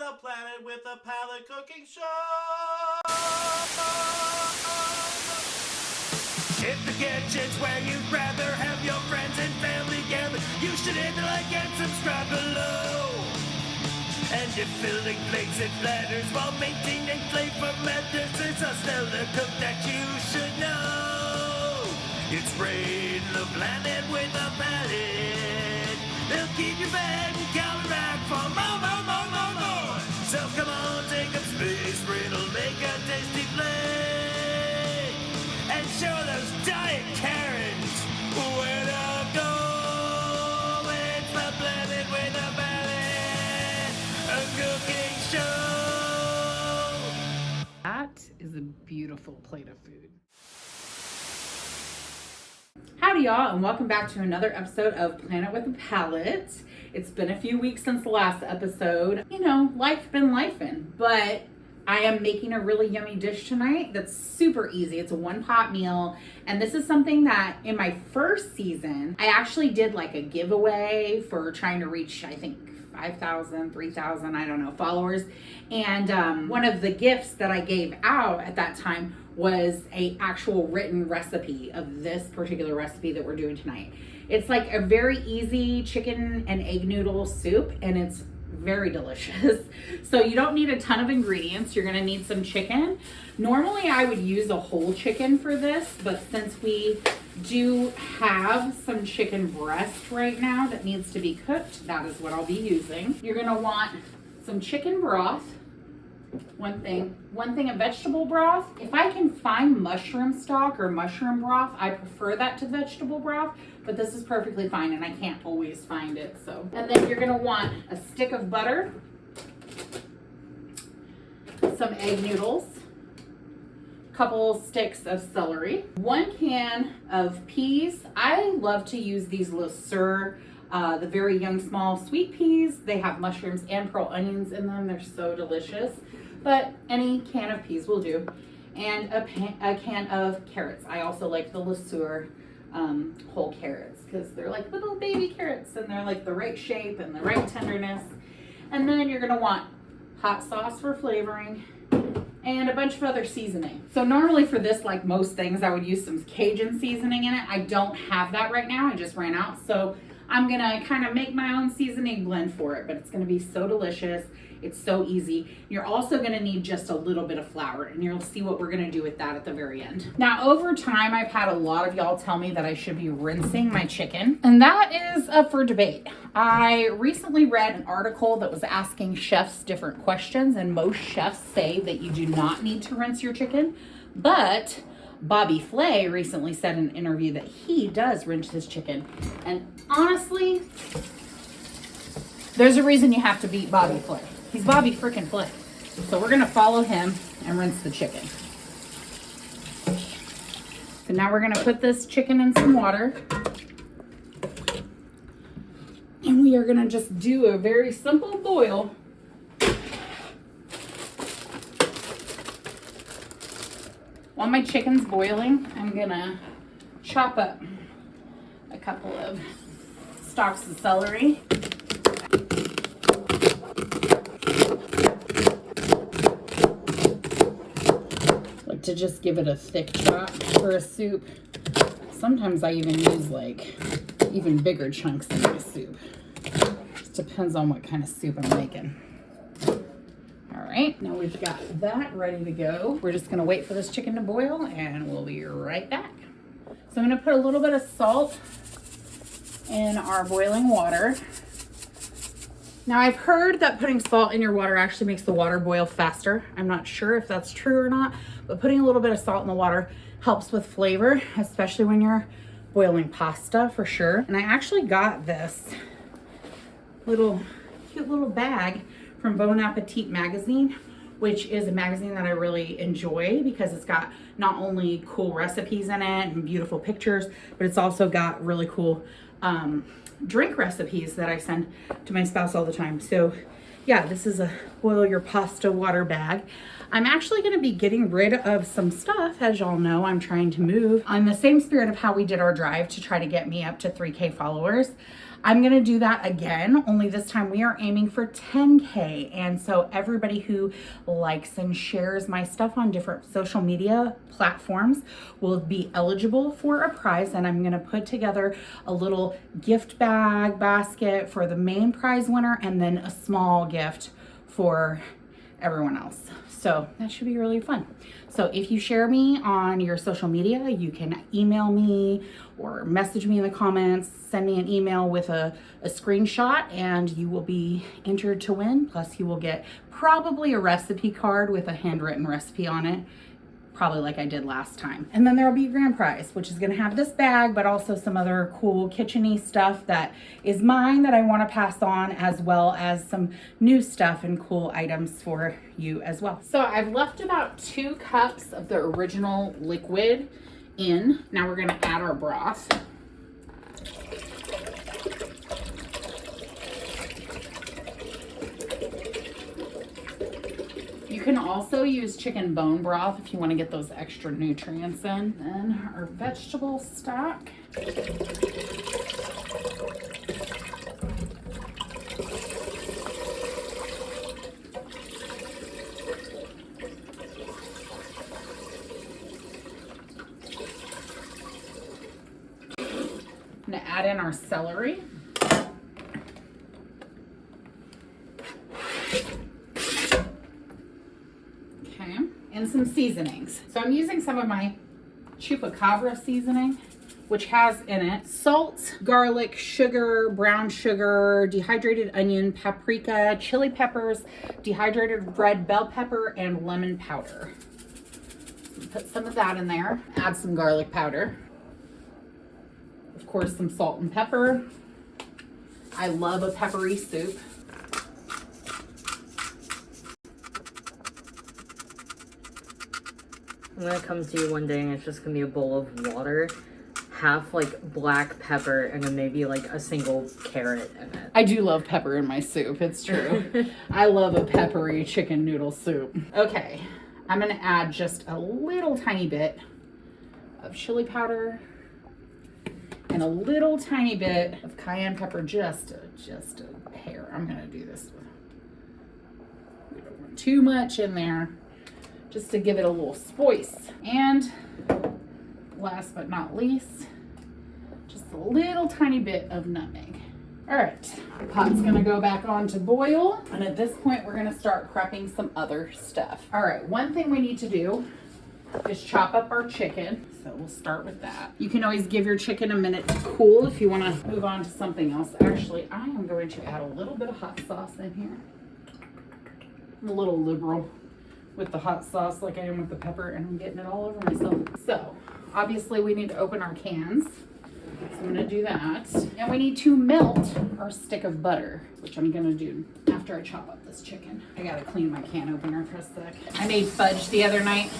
the Planet with a Palate cooking show. If the kitchen's where you'd rather have your friends and family gather, you should hit the like and subscribe below. And if filling plates and platters while maintaining flavor matters, there's a stellar cook that you should know. It's Raid the Planet with a Palate. They'll keep you fed and coming back for more. So come on, take up space, Riddle, make a tasty plate, and show those diet Karens where to go. It's the Planet with a Palate, a cooking show. That is a beautiful plate of food. Howdy y'all, and welcome back to another episode of Planet with a Palate. It's been a few weeks since the last episode. You know, life's been lifing, but I am making a really yummy dish tonight that's super easy. It's a one-pot meal, and this is something that in my first season, I actually did like a giveaway for trying to reach, I think, 5,000, 3,000, I don't know, followers. And one of the gifts that I gave out at that time was a actual written recipe of this particular recipe that we're doing tonight. It's like a very easy chicken and egg noodle soup, and it's very delicious. So you don't need a ton of ingredients. You're gonna need some chicken. Normally I would use a whole chicken for this, but since we do have some chicken breast right now that needs to be cooked, that is what I'll be using. You're gonna want some chicken broth. One thing of vegetable broth. If I can find mushroom stock or mushroom broth, I prefer that to vegetable broth, but this is perfectly fine and I can't always find it. So, and then you're gonna want a stick of butter, some egg noodles, a couple sticks of celery, 1 can of peas. I love to use these Le Sueur, the very young small sweet peas. They have mushrooms and pearl onions in them. They're so delicious. But any can of peas will do. And a can of carrots. I also like the Le Sueur whole carrots because they're like little baby carrots and they're like the right shape and the right tenderness. And then you're gonna want hot sauce for flavoring and a bunch of other seasoning. So normally for this, like most things, I would use some Cajun seasoning in it. I don't have that right now. I just ran out. So I'm gonna kind of make my own seasoning blend for it, but it's gonna be so delicious. It's so easy. You're also gonna need just a little bit of flour, and you'll see what we're gonna do with that at the very end. Now, over time, I've had a lot of y'all tell me that I should be rinsing my chicken, and that is up for debate. I recently read an article that was asking chefs different questions, and most chefs say that you do not need to rinse your chicken, but Bobby Flay recently said in an interview that he does rinse his chicken. And honestly, there's a reason you have to beat Bobby Flay. He's Bobby frickin' Flay. So we're gonna follow him and rinse the chicken. So now we're gonna put this chicken in some water. And we are gonna just do a very simple boil. While my chicken's boiling, I'm gonna chop up a couple of stalks of celery. Like to just give it a thick chop for a soup. Sometimes I even use like even bigger chunks in my soup. Just depends on what kind of soup I'm making. All right, now we've got that ready to go. We're just gonna wait for this chicken to boil and we'll be right back. So I'm gonna put a little bit of salt in our boiling water. Now I've heard that putting salt in your water actually makes the water boil faster. I'm not sure if that's true or not, but putting a little bit of salt in the water helps with flavor, especially when you're boiling pasta for sure. And I actually got this cute little bag from Bon Appetit magazine, which is a magazine that I really enjoy because it's got not only cool recipes in it and beautiful pictures, but it's also got really cool drink recipes that I send to my spouse all the time. So yeah, this is a boil your pasta water bag. I'm actually going to be getting rid of some stuff. As y'all know, I'm trying to move. On the same spirit of how we did our drive to try to get me up to 3K followers, I'm gonna do that again, only this time we are aiming for 10K. And so everybody who likes and shares my stuff on different social media platforms will be eligible for a prize. And I'm gonna put together a little gift basket for the main prize winner and then a small gift for everyone else. So that should be really fun. So if you share me on your social media, you can email me or message me in the comments, send me an email with a screenshot, and you will be entered to win. Plus you will get probably a recipe card with a handwritten recipe on it, probably like I did last time. And then there will be a grand prize, which is gonna have this bag, but also some other cool kitchen-y stuff that is mine that I wanna pass on, as well as some new stuff and cool items for you as well. So I've left about 2 cups of the original liquid in. Now we're gonna add our broth. You can also use chicken bone broth if you want to get those extra nutrients in. Then our vegetable stock. I'm going to add in our celery. And some seasonings. So I'm using some of my chupacabra seasoning, which has in it salt, garlic, sugar, brown sugar, dehydrated onion, paprika, chili peppers, dehydrated red bell pepper, and lemon powder. So put some of that in there. Add some garlic powder. Of course, some salt and pepper. I love a peppery soup. I'm gonna come to you one day and it's just gonna be a bowl of water, half like black pepper, and then maybe like a single carrot in it. I do love pepper in my soup, it's true. I love a peppery chicken noodle soup. Okay, I'm gonna add just a little tiny bit of chili powder and a little tiny bit of cayenne pepper, just a hair. I'm gonna do this with, we don't want too much in there, just to give it a little spice. And last but not least, just a little tiny bit of nutmeg. All right, the pot's gonna go back on to boil. And at this point, we're gonna start prepping some other stuff. All right, one thing we need to do is chop up our chicken. So we'll start with that. You can always give your chicken a minute to cool if you wanna move on to something else. Actually, I am going to add a little bit of hot sauce in here. I'm a little liberal with the hot sauce like I am with the pepper, and I'm getting it all over myself. So obviously we need to open our cans. So I'm gonna do that. And we need to melt our stick of butter, which I'm gonna do after I chop up this chicken. I gotta clean my can opener for a sec. I made fudge the other night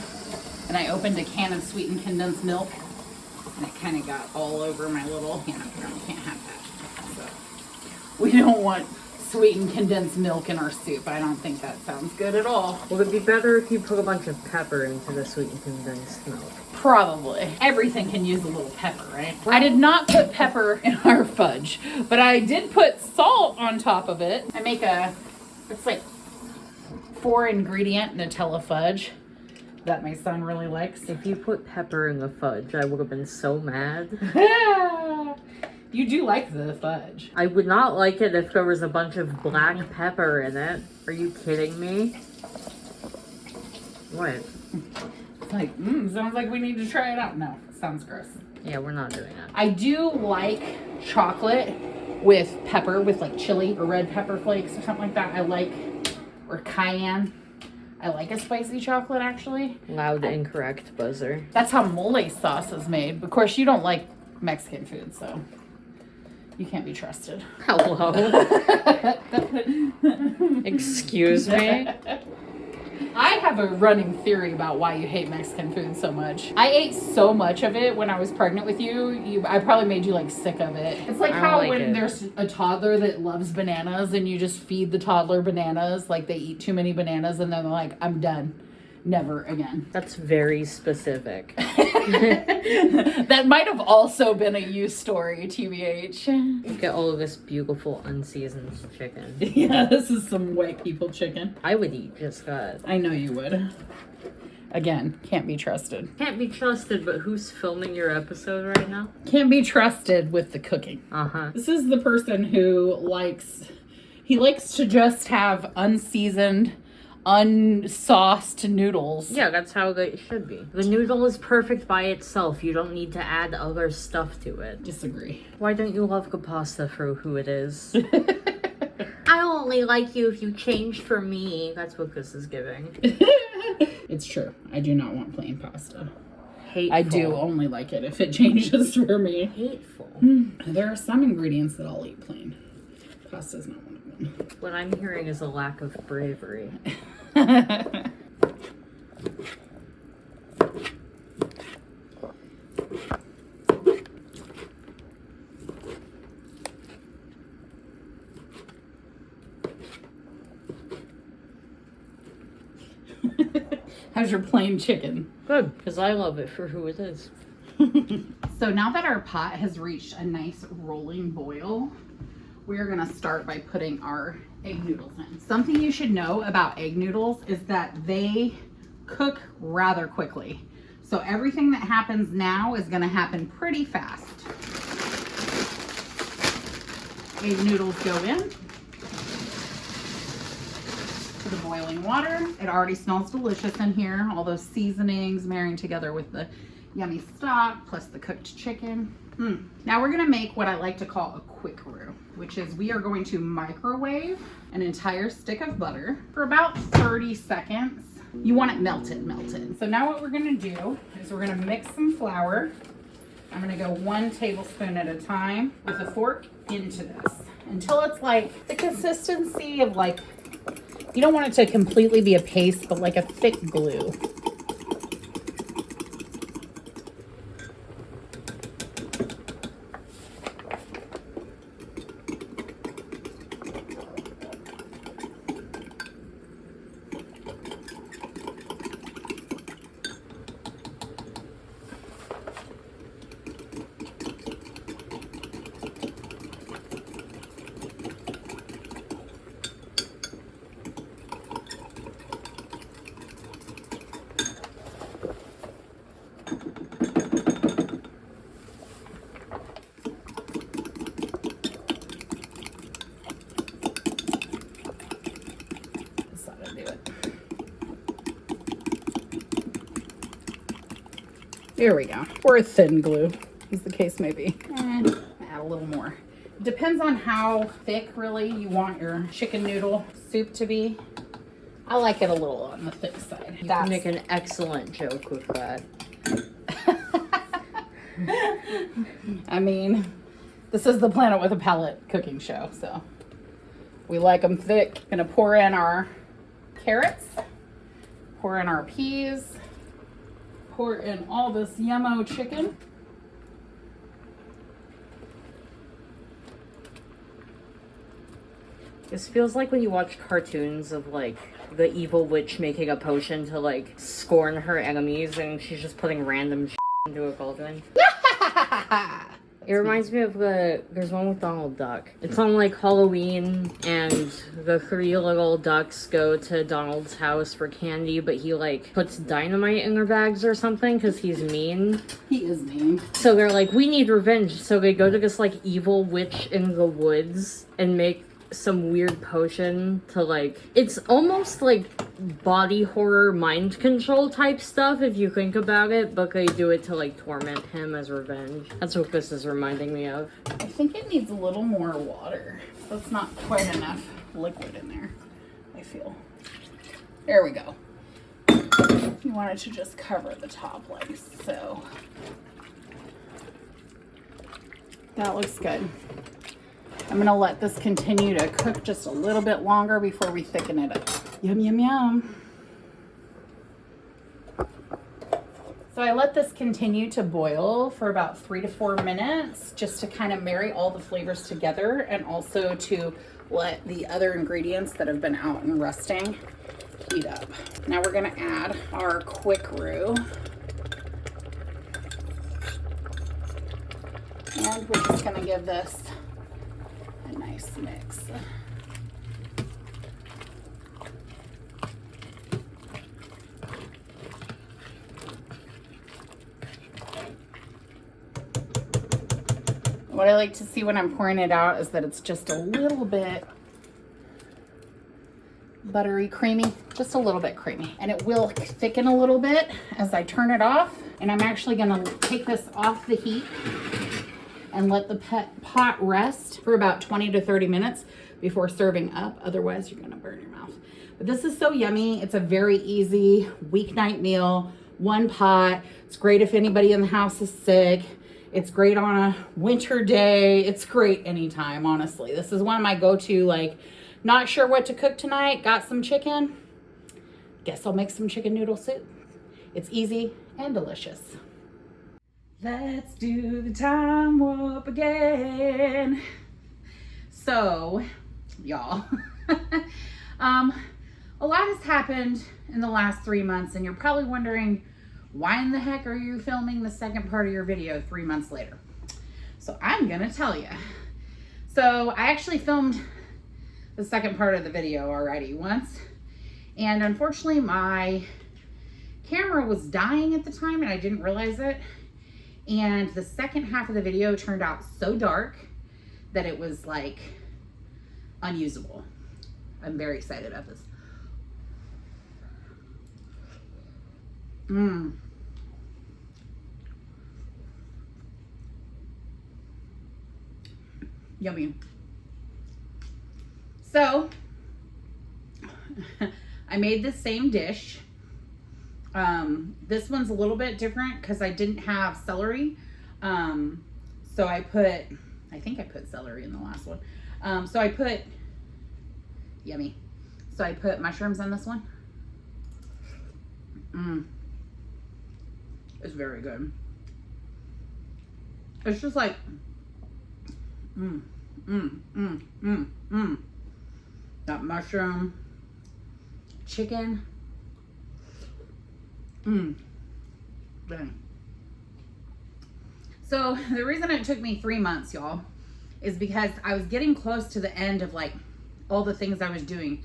and I opened a can of sweetened condensed milk and it kind of got all over my little, you know, can't have that. So we don't want sweetened condensed milk in our soup. I don't think that sounds good at all. Would it be better if you put a bunch of pepper into the sweetened condensed milk? Probably. Everything can use a little pepper, right? I did not put pepper in our fudge, but I did put salt on top of it. I make it's like 4 ingredient Nutella fudge that my son really likes. If you put pepper in the fudge, I would have been so mad. You do like the fudge. I would not like it if there was a bunch of black pepper in it. Are you kidding me? What? It's like, sounds like we need to try it out. No, sounds gross. Yeah, we're not doing that. I do like chocolate with pepper, with like chili or red pepper flakes or something like that. I like, or cayenne. I like a spicy chocolate, actually. Loud incorrect buzzer. That's how mole sauce is made. Of course, you don't like Mexican food, so you can't be trusted. Hello. Excuse me? I have a running theory about why you hate Mexican food so much. I ate so much of it when I was pregnant with you. I probably made you like sick of it. It's like how when there's a toddler that loves bananas and you just feed the toddler bananas, like they eat too many bananas and then they're like, I'm done. Never again. That's very specific. That might have also been a you story, TBH. Get all of this beautiful unseasoned chicken. Yeah, this is some white people chicken. I would eat just that. I know you would. Again, can't be trusted. Can't be trusted, but who's filming your episode right now? Can't be trusted with the cooking. Uh-huh. This is the person who likes to just have unseasoned, unsauced noodles. Yeah, that's how it should be. The noodle is perfect by itself. You don't need to add other stuff to it. Disagree. Why don't you love good pasta for who it is? I only like you if you change for me. That's what this is giving. It's true. I do not want plain pasta. Hateful. I do only like it if it changes for me. Hateful. There are some ingredients that I'll eat plain. Pasta's not one of them. What I'm hearing is a lack of bravery. How's your plain chicken? Good, because I love it for who it is. So now that our pot has reached a nice rolling boil, we're gonna start by putting our egg noodles in. Something you should know about egg noodles is that they cook rather quickly. So everything that happens now is gonna happen pretty fast. Egg noodles go in to the boiling water. It already smells delicious in here. All those seasonings marrying together with the yummy stock plus the cooked chicken. Now we're gonna make what I like to call a quick roux, which is we are going to microwave an entire stick of butter for about 30 seconds. You want it melted. So now what we're gonna do is we're gonna mix some flour. I'm gonna go 1 tablespoon at a time with a fork into this until it's like the consistency of like, you don't want it to completely be a paste, but like a thick glue. Here we go. Or a thin glue, as the case may be. And add a little more. Depends on how thick, really, you want your chicken noodle soup to be. I like it a little on the thick side. You can make an excellent joke with that. I mean, this is the Planet with a Palette cooking show, so we like them thick. Gonna pour in our carrots, pour in our peas, pour in all this yummo chicken. This feels like when you watch cartoons of like the evil witch making a potion to like scorn her enemies and she's just putting random into a cauldron. It reminds me of there's one with Donald Duck. It's on like Halloween and the 3 little ducks go to Donald's house for candy, but he like puts dynamite in their bags or something because he's mean. He is mean. So they're like, we need revenge. So they go to this like evil witch in the woods and make some weird potion to like, it's almost like body horror mind control type stuff if you think about it, but they do it to like torment him as revenge. That's what this is reminding me of. I think it needs a little more water. That's not quite enough liquid in there, I feel. There we go. You want it to just cover the top like so. That looks good. I'm gonna let this continue to cook just a little bit longer before we thicken it up. Yum, yum, yum. So I let this continue to boil for about 3 to 4 minutes just to kind of marry all the flavors together and also to let the other ingredients that have been out and resting heat up. Now we're gonna add our quick roux. And we're just gonna give this a nice mix. What I like to see when I'm pouring it out is that it's just a little bit buttery, creamy, just a little bit creamy. And it will thicken a little bit as I turn it off. And I'm actually gonna take this off the heat and let the pot rest for about 20 to 30 minutes before serving up. Otherwise, you're gonna burn your mouth. But this is so yummy. It's a very easy weeknight meal, one pot. It's great if anybody in the house is sick. It's great on a winter day. It's great anytime, honestly. This is one of my go-to, like, not sure what to cook tonight, got some chicken. Guess I'll make some chicken noodle soup. It's easy and delicious. Let's do the time warp again. So, y'all, a lot has happened in the last 3 months, and you're probably wondering, why in the heck are you filming the second part of your video 3 months later? So I'm gonna tell you. So I actually filmed the second part of the video already once, and unfortunately my camera was dying at the time and I didn't realize it. And the second half of the video turned out so dark that it was like unusable. I'm very excited about this. Yummy. So I made the same dish. This one's a little bit different because I didn't have celery. So I think I put celery in the last one. So I put, yummy. So I put mushrooms on this one. It's very good. It's just like, that mushroom, chicken, bang. So the reason it took me 3 months, y'all, is because I was getting close to the end of like all the things I was doing,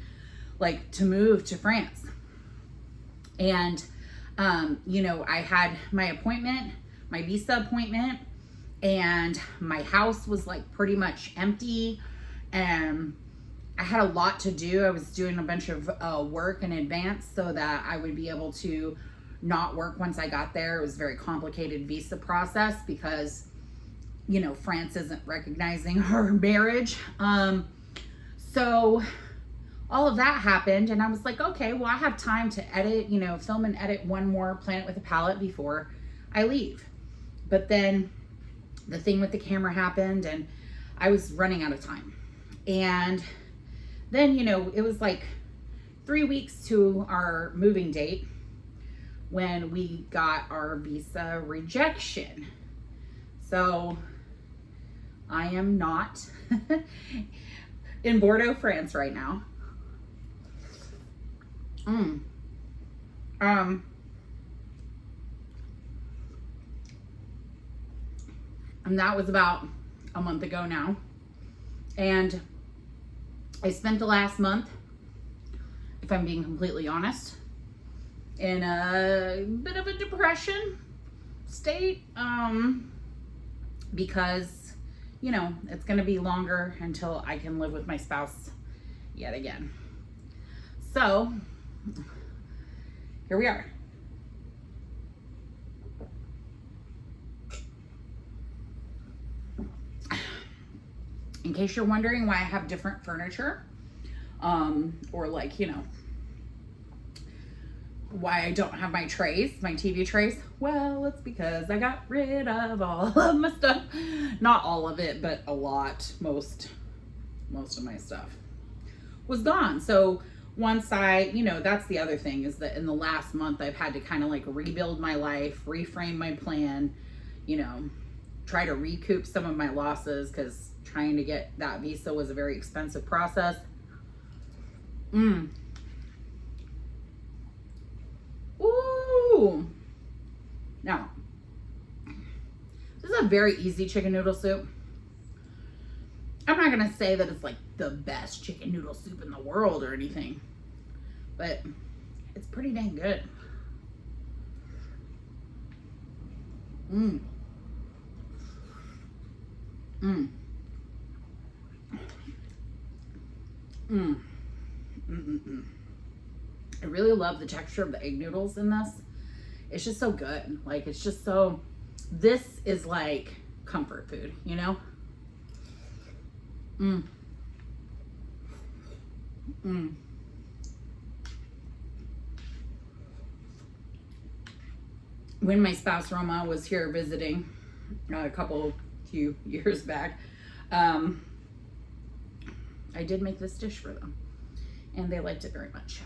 like to move to France. And, you know, I had my appointment, my visa appointment, and my house was like pretty much empty, and I had a lot to do. I was doing a bunch of work in advance so that I would be able to not work once I got there. It was a very complicated visa process because, you know, France isn't recognizing our marriage. So all of that happened, and I was like, okay, well, I have time to edit, you know, film and edit one more Planet with a Palette before I leave. But then the thing with the camera happened and I was running out of time. And then, you know, it was like 3 weeks to our moving date when we got our visa rejection. So I am not in Bordeaux, France right now. And that was about a month ago now. And I spent the last month, if I'm being completely honest, in a bit of a depression state, because, you know, it's going to be longer until I can live with my spouse yet again. So here we are. In case you're wondering why I have different furniture, or like, you know, why I don't have my trays, my TV trays, well, it's because I got rid of all of my stuff. Not all of it, but a lot. Most of my stuff was gone. So once you know, that's the other thing, is that in the last month I've had to kind of like rebuild my life, reframe my plan, you know, try to recoup some of my losses, because trying to get that visa was a very expensive process. very easy chicken noodle soup. I'm not gonna say that it's like the best chicken noodle soup in the world or anything, but it's pretty dang good. Mmm. Mmm. Mmm. Mmm. I really love the texture of the egg noodles in this. It's just so good. Like, it's just so, this is like comfort food, you know? Mmm. Mmm. When my spouse Roma was here visiting a few years back, I did make this dish for them, and they liked it very much.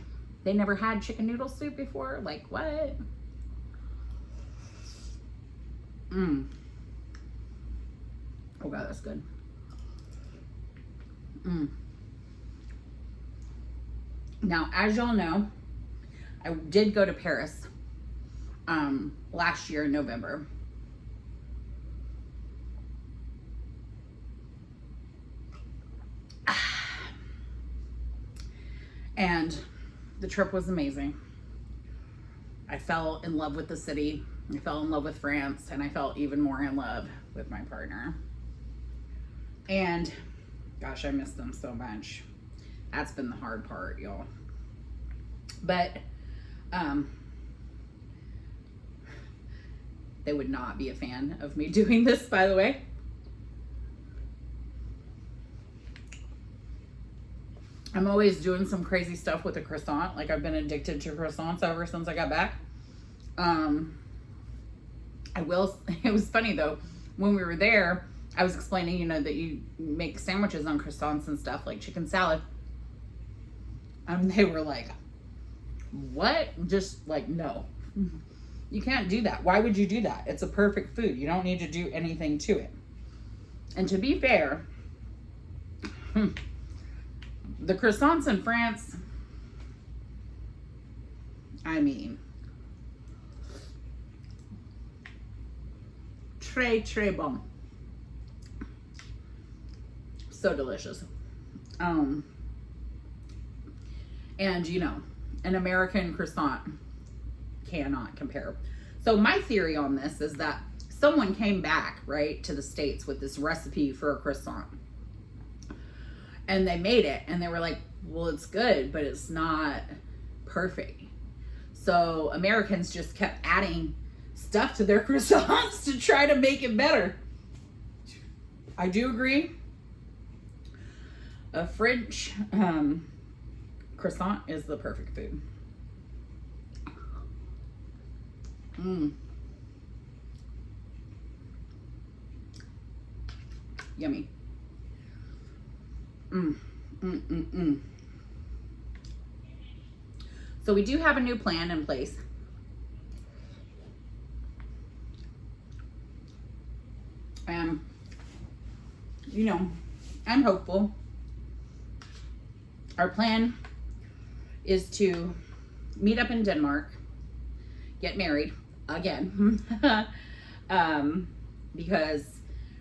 They never had chicken noodle soup before. Like, what? Mmm. Oh God, that's good. Mmm. Now, as y'all know, I did go to Paris last year in November. And the trip was amazing. I fell in love with the city. I fell in love with France, and I felt even more in love with my partner. And gosh, I miss them so much. That's been the hard part, y'all. But they would not be a fan of me doing this, by the way. I'm always doing some crazy stuff with a croissant. Like, I've been addicted to croissants ever since I got back. It was funny though, when we were there, I was explaining, you know, that you make sandwiches on croissants and stuff, like chicken salad. They were like, what? Just like, no, you can't do that. Why would you do that? It's a perfect food. You don't need to do anything to it. And to be fair, the croissants in France, I mean, très bon. So delicious. And you know, an American croissant cannot compare. So my theory on this is that someone came back, right, to the States with this recipe for a croissant. And they made it, and they were like, well, it's good, but it's not perfect. So Americans just kept adding stuff to their croissants to try to make it better. I do agree. A French croissant is the perfect food. Yummy. So we do have a new plan in place. You know, I'm hopeful. Our plan is to meet up in Denmark, get married again, because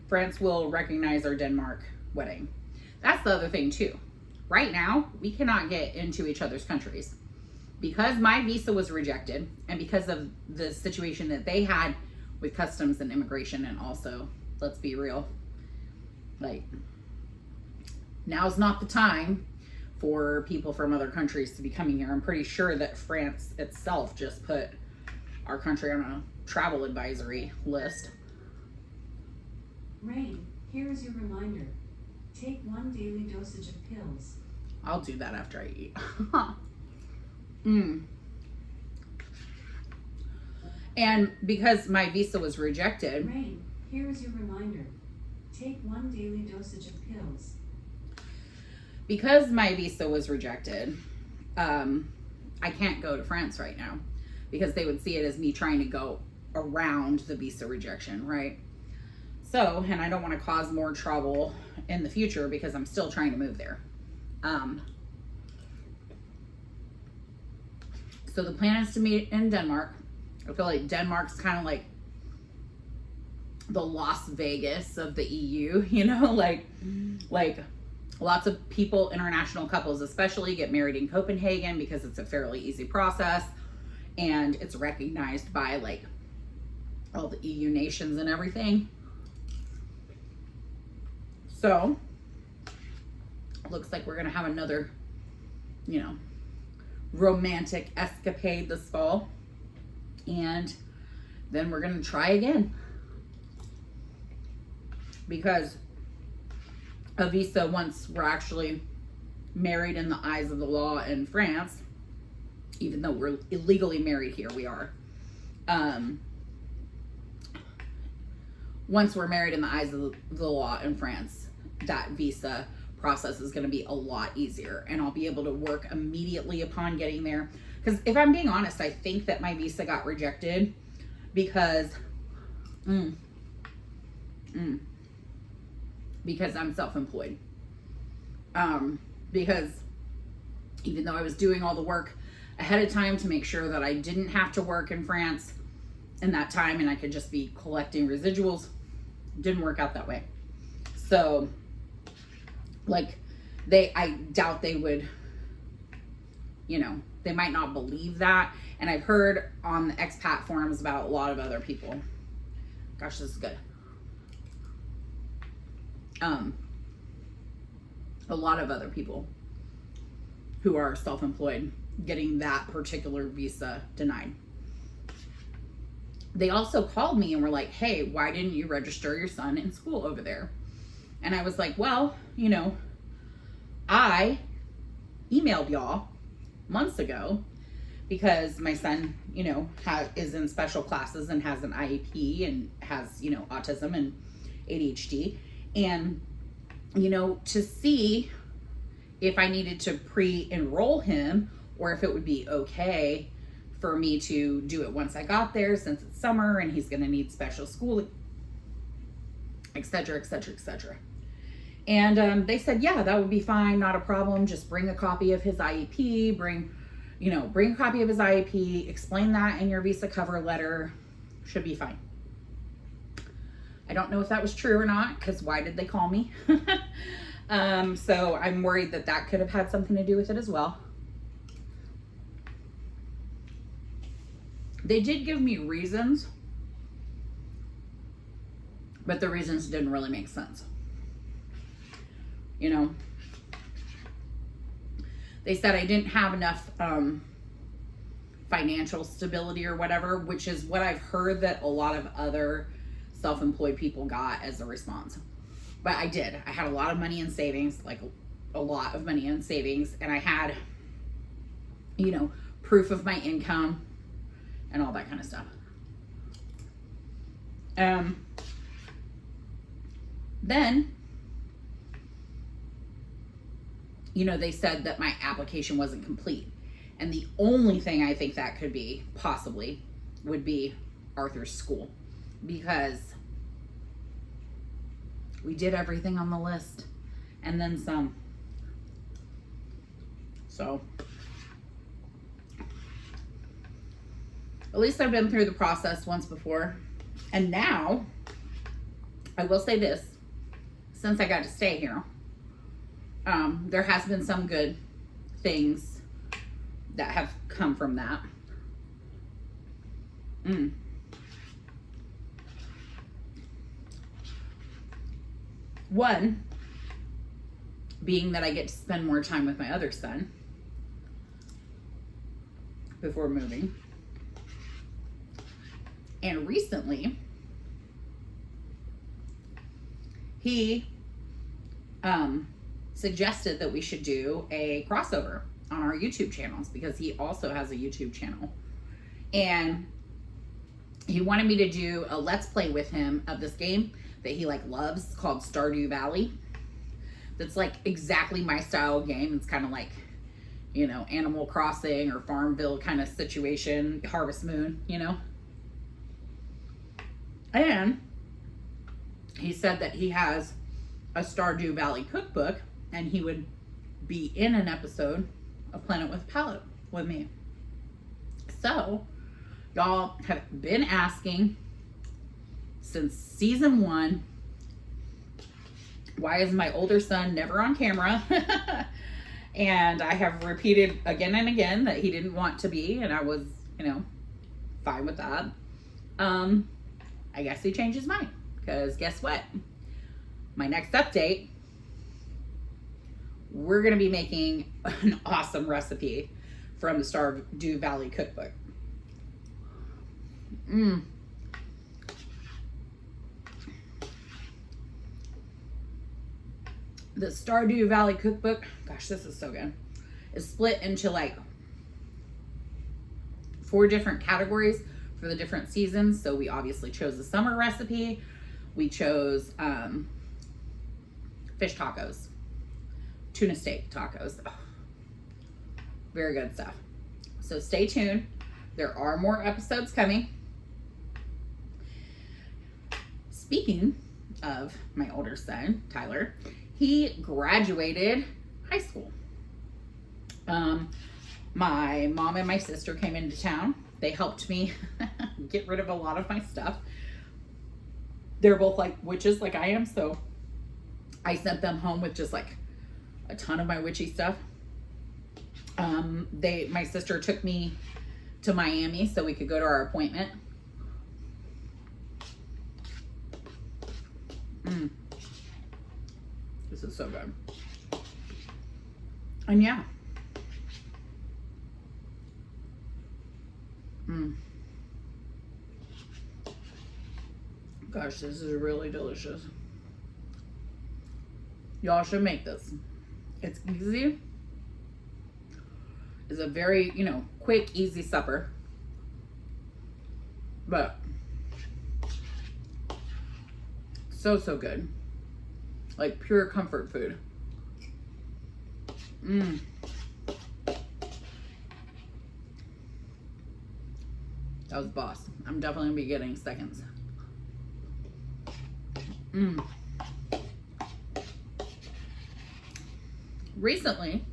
France will recognize our Denmark wedding. That's the other thing too. Right now, we cannot get into each other's countries because my visa was rejected, and because of the situation that they had with customs and immigration. And also, let's be real, like, now's not the time for people from other countries to be coming here. I'm pretty sure that France itself just put our country on a travel advisory list. Rain, here is your reminder. Take 1 daily dosage of pills. I'll do that after I eat. And because my visa was rejected. Rain, here is your reminder. Take 1 daily dosage of pills. Because my visa was rejected, I can't go to France right now because they would see it as me trying to go around the visa rejection, right? So, and I don't want to cause more trouble in the future because I'm still trying to move there. So the plan is to meet in Denmark. I feel like Denmark's kind of like the Las Vegas of the EU, you know, like lots of people, international couples especially, get married in Copenhagen because it's a fairly easy process and it's recognized by like all the EU nations and everything. So looks like we're gonna have another, you know, romantic escapade this fall, and then we're gonna try again, because a visa, once we're actually married in the eyes of the law in France, even though we're illegally married here, we are, once we're married in the eyes of the law in France, that visa process is going to be a lot easier, and I'll be able to work immediately upon getting there. Because if I'm being honest, I think that my visa got rejected because because I'm self-employed. Because even though I was doing all the work ahead of time to make sure that I didn't have to work in France in that time and I could just be collecting residuals, didn't work out that way. So like I doubt they would, you know, they might not believe that. And I've heard on the expat forums about a lot of other people. Gosh, this is good. A lot of other people who are self-employed getting that particular visa denied. They also called me and were like, hey, why didn't you register your son in school over there? And I was like, well, you know, I emailed y'all months ago because my son, you know, is in special classes and has an IEP and has, you know, autism and ADHD. And, you know, to see if I needed to pre-enroll him or if it would be okay for me to do it once I got there, since it's summer and he's going to need special schooling, etc., etc., etc. And they said, yeah, that would be fine, not a problem. Just bring a copy of his IEP, bring a copy of his IEP, explain that in your visa cover letter, should be fine. I don't know if that was true or not, because why did they call me? So I'm worried that that could have had something to do with it as well. They did give me reasons, but the reasons didn't really make sense. You know, they said I didn't have enough financial stability or whatever, which is what I've heard that a lot of other self-employed people got as a response. But I did. I had a lot of money in savings, like a lot of money in savings, and I had, you know, proof of my income and all that kind of stuff. Then, you know, they said that my application wasn't complete. And the only thing I think that could be, possibly, would be Arthur's school. Because we did everything on the list and then some. So at least I've been through the process once before. And now, I will say this, since I got to stay here, there has been some good things that have come from that. One being that I get to spend more time with my other son before moving. And recently, he suggested that we should do a crossover on our YouTube channels, because he also has a YouTube channel. And he wanted me to do a let's play with him of this game that he like loves called Stardew Valley. That's like exactly my style of game. It's kind of like, you know, Animal Crossing or Farmville kind of situation, Harvest Moon, you know. And he said that he has a Stardew Valley cookbook and he would be in an episode of Planet with Palette with me. So y'all have been asking since season 1. Why is my older son never on camera? And I have repeated again and again that he didn't want to be, and I was, fine with that. I guess he changed his mind, because guess what? My next update, we're going to be making an awesome recipe from the Stardew Valley cookbook. The Stardew Valley cookbook, gosh, this is so good, is split into like 4 different categories for the different seasons. So we obviously chose the summer recipe. We chose fish tacos, tuna steak tacos. Oh, very good stuff. So stay tuned. There are more episodes coming. Speaking of my older son, Tyler, he graduated high school. My mom and my sister came into town. They helped me get rid of a lot of my stuff. They're both like witches like I am, so I sent them home with just like a ton of my witchy stuff. My sister took me to Miami so we could go to our appointment. This is so good. And yeah. Gosh, this is really delicious. Y'all should make this. It's easy. It's a very, quick, easy supper. But so good. Like pure comfort food. That was boss. I'm definitely gonna be getting seconds. Recently,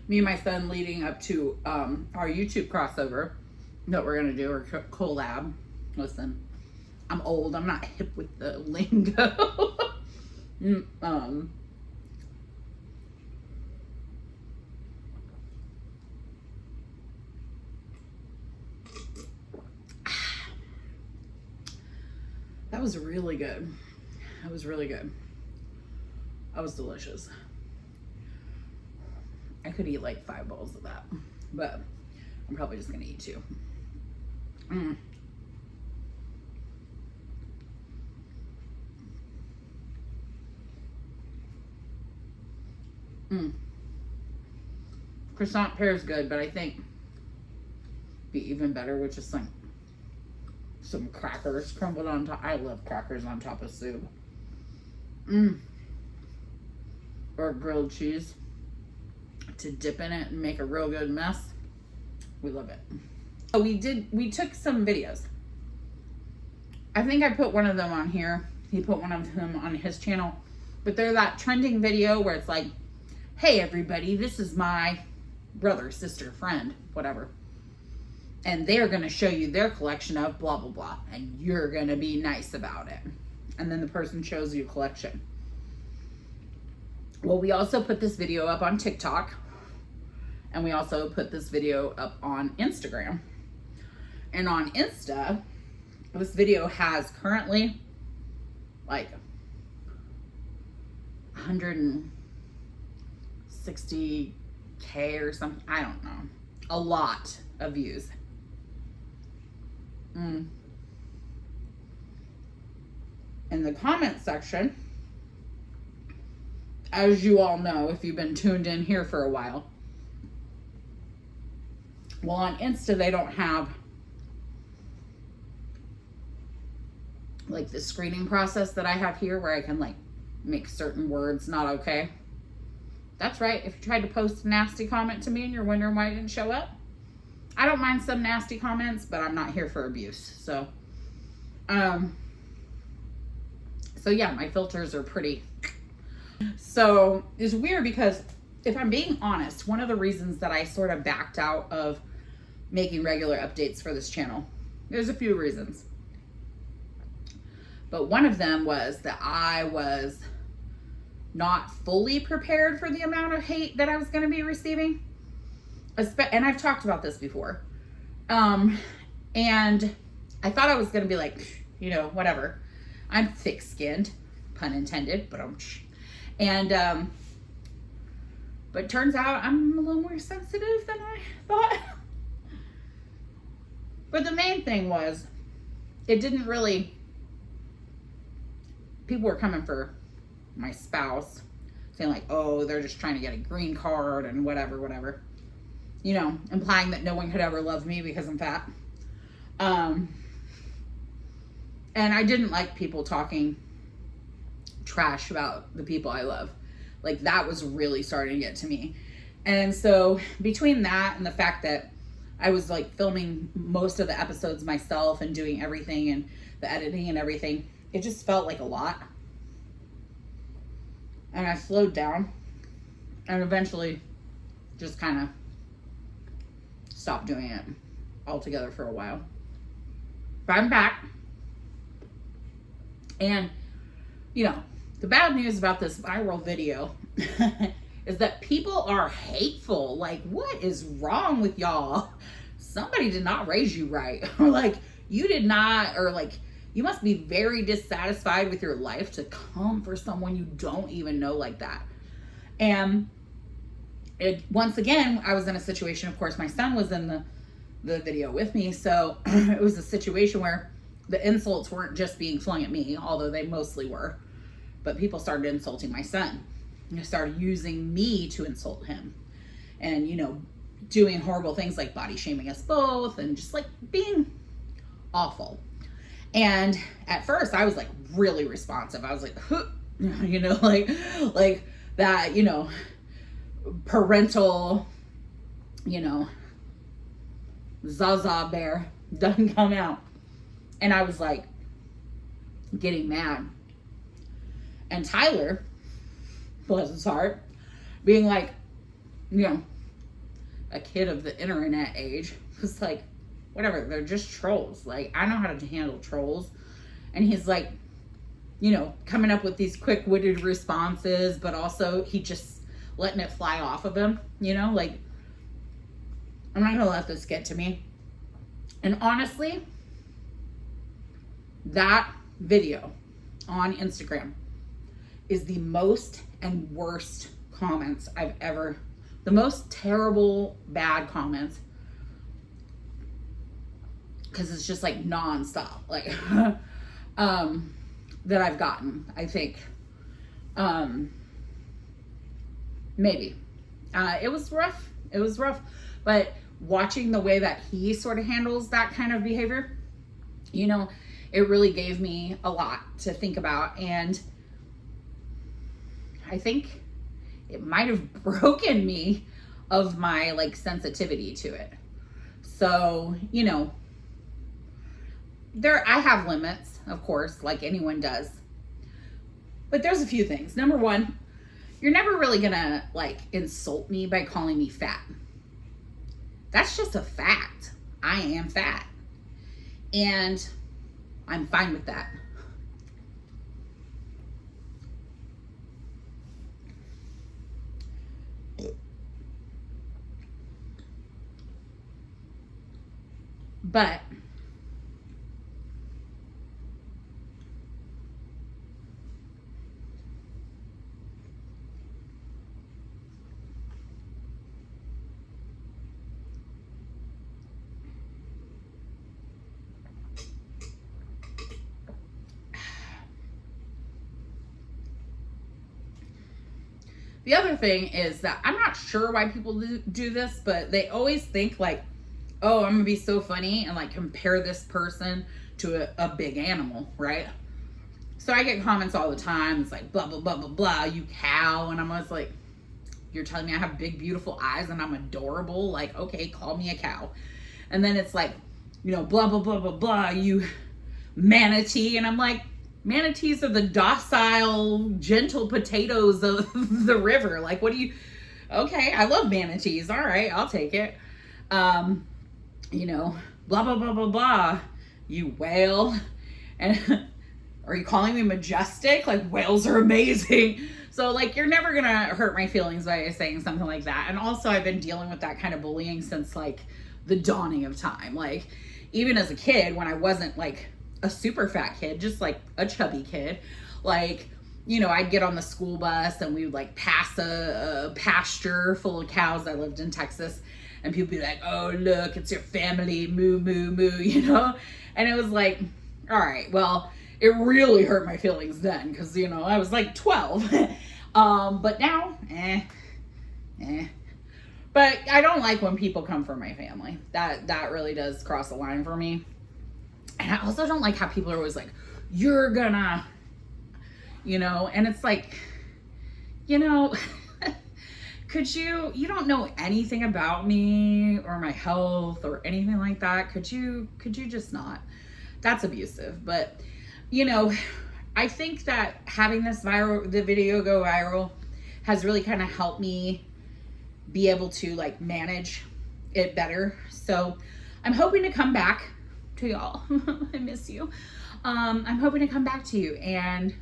me and my son leading up to our YouTube crossover that we're gonna do, or collab. Listen, I'm old. I'm not hip with the lingo. That was really good. That was really good. That was delicious. I could eat like 5 bowls of that, but I'm probably just gonna eat 2. Croissant pear is good, but I think be even better with just like some crackers crumbled on top. I love crackers on top of soup. Or grilled cheese to dip in it and make a real good mess. We love it. So we took some videos. I think I put one of them on here. He put one of them on his channel. But they're that trending video where it's like, hey everybody, this is my brother, sister, friend, whatever. And they're going to show you their collection of blah, blah, blah. And you're going to be nice about it. And then the person shows you a collection. Well, we also put this video up on TikTok. And we also put this video up on Instagram. And on Insta, this video has currently like 160K or something. I don't know. A lot of views. In the comment section, as you all know, if you've been tuned in here for a while, well, on Insta, they don't have like the screening process that I have here where I can like make certain words not okay. That's right. If you tried to post a nasty comment to me and you're wondering why it didn't show up, I don't mind some nasty comments, but I'm not here for abuse. So yeah, my filters are pretty. So it's weird because if I'm being honest, one of the reasons that I sort of backed out of making regular updates for this channel. There's a few reasons. But one of them was that I was not fully prepared for the amount of hate that I was going to be receiving. And I've talked about this before. And I thought I was going to be like, you know, whatever. I'm thick-skinned, pun intended, but but turns out I'm a little more sensitive than I thought. But the main thing was, it didn't really, people were coming for my spouse, saying like, oh, they're just trying to get a green card and whatever. You know, implying that no one could ever love me because I'm fat. And I didn't like people talking trash about the people I love. Like, that was really starting to get to me. And so between that and the fact that I was like filming most of the episodes myself and doing everything and the editing and everything, it just felt like a lot. And I slowed down and eventually just kind of stopped doing it altogether for a while. But I'm back. And, you know, the bad news about this viral video is that people are hateful. Like, what is wrong with y'all? Somebody did not raise you right. Or like, you did not, or like, you must be very dissatisfied with your life to come for someone you don't even know like that. And once again, I was in a situation, of course, my son was in the video with me. So it was a situation where the insults weren't just being flung at me, although they mostly were. But people started insulting my son. They started using me to insult him. And, you know, doing horrible things like body shaming us both and just like being awful. And at first I was like really responsive. I was like, you know, like that, you know, parental, you know, Zaza bear doesn't come out. And I was like getting mad. And Tyler, bless his heart, being like, you know, a kid of the internet age, was like, whatever, they're just trolls. Like, I know how to handle trolls. And he's like, you know, coming up with these quick-witted responses, but also he just letting it fly off of him, you know? Like, I'm not gonna let this get to me. And honestly, that video on Instagram is the most and worst comments I've ever, the most terrible, bad comments, because it's just like nonstop, like, that I've gotten, I think. Maybe. It was rough. It was rough. But watching the way that he sort of handles that kind of behavior, you know, it really gave me a lot to think about. And I think it might have broken me of my like sensitivity to it. So, you know, I have limits, of course, like anyone does. But there's a few things. Number one, you're never really gonna like insult me by calling me fat. That's just a fact. I am fat. And I'm fine with that. But the other thing is that I'm not sure why people do this, but they always think like, oh, I'm gonna be so funny and like compare this person to a big animal, right? So I get comments all the time. It's like, blah, blah, blah, blah, blah, you cow. And I'm always like, you're telling me I have big, beautiful eyes and I'm adorable? Like, okay, call me a cow. And then it's like, you know, blah, blah, blah, blah, blah, you manatee. And I'm like, manatees are the docile, gentle potatoes of the river. Like, what do you, okay, I love manatees. All right, I'll take it. you know, blah, blah, blah, blah, blah, you whale. And are you calling me majestic? Like, whales are amazing. So, like, you're never going to hurt my feelings by saying something like that. And also, I've been dealing with that kind of bullying since, like, the dawning of time. Like, even as a kid, when I wasn't, like, a super fat kid, just, like, a chubby kid, like, you know, I'd get on the school bus and we would, like, pass a pasture full of cows. I lived in Texas. And people be like, oh, look, it's your family, moo, moo, moo, you know? And it was like, all right, well, it really hurt my feelings then because, you know, I was like 12. But now, But I don't like when people come for my family. That really does cross the line for me. And I also don't like how people are always like, you're gonna, you know, and it's like, you know, you don't know anything about me or my health or anything like that. Could you just not? That's abusive. But, you know, I think that having the video go viral has really kind of helped me be able to like manage it better. So I'm hoping to come back to y'all. I miss you. I'm hoping to come back to you, and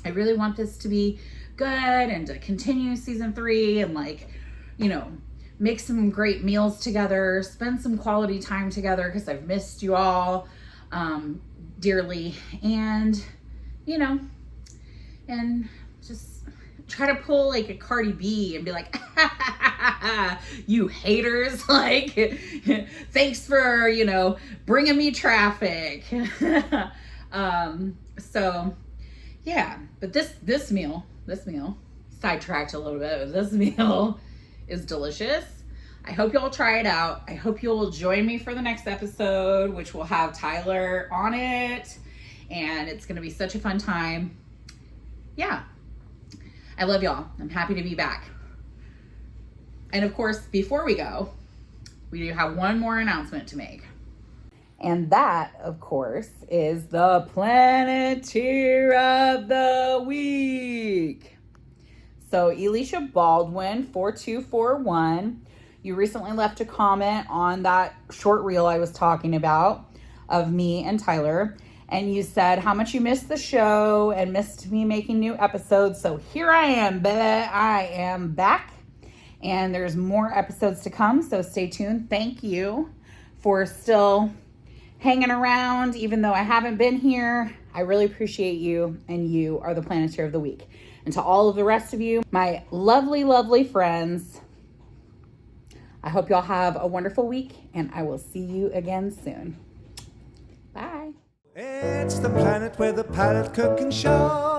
I really want this to be good and to continue season 3 and, like, you know, make some great meals together, spend some quality time together because I've missed you all dearly, and, you know, and just try to pull like a Cardi B and be like, you haters, like, thanks for, you know, bringing me traffic. So yeah, but this meal, sidetracked a little bit, but this meal is delicious. I hope you'll try it out. I hope you'll join me for the next episode, which will have Tyler on it, and it's gonna be such a fun time. Yeah, I love y'all. I'm happy to be back. And of course, before we go, we do have one more announcement to make. And that, of course, is the Planeteer of the Week. So Elisha Baldwin, 4241, you recently left a comment on that short reel I was talking about of me and Tyler. And you said how much you missed the show and missed me making new episodes. So here I am, baby. I am back. And there's more episodes to come, so stay tuned. Thank you for still hanging around, even though I haven't been here. I really appreciate you, and you are the Planeteer of the Week. And to all of the rest of you, my lovely, lovely friends, I hope y'all have a wonderful week, and I will see you again soon. Bye. It's the planet where the palate cooking show.